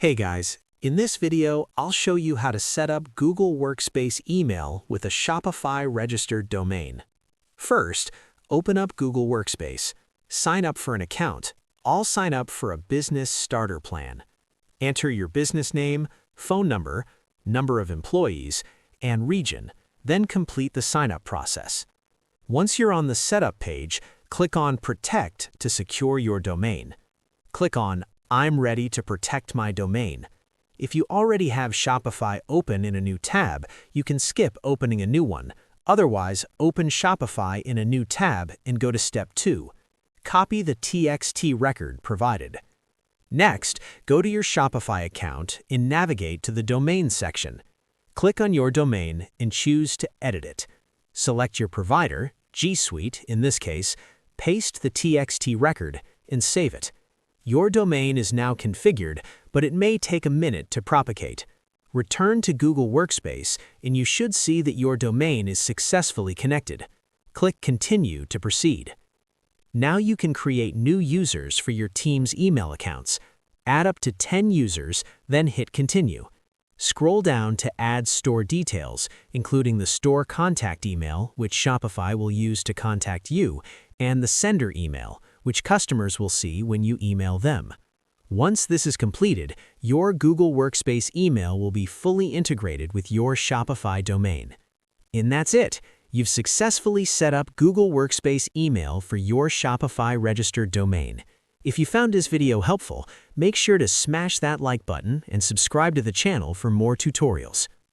Hey guys, in this video, I'll show you how to set up Google Workspace email with a Shopify registered domain. First, open up Google Workspace, sign up for an account. I'll sign up for a business starter plan. Enter your business name, phone number, number of employees, and region, then complete the sign-up process. Once you're on the setup page, click on Protect to secure your domain. Click on I'm ready to protect my domain. If you already have Shopify open in a new tab, you can skip opening a new one. Otherwise, open Shopify in a new tab and go to Step 2. Copy the TXT record provided. Next, go to your Shopify account and navigate to the Domain section. Click on your domain and choose to edit it. Select your provider, G Suite in this case, paste the TXT record, and save it. Your domain is now configured, but it may take a minute to propagate. Return to Google Workspace, and you should see that your domain is successfully connected. Click Continue to proceed. Now you can create new users for your team's email accounts. Add up to 10 users, then hit Continue. Scroll down to Add Store Details, including the store contact email, which Shopify will use to contact you, and the sender email, which customers will see when you email them. Once this is completed, your Google Workspace email will be fully integrated with your Shopify domain. And that's it. You've successfully set up Google Workspace email for your Shopify registered domain. If you found this video helpful, make sure to smash that like button and subscribe to the channel for more tutorials.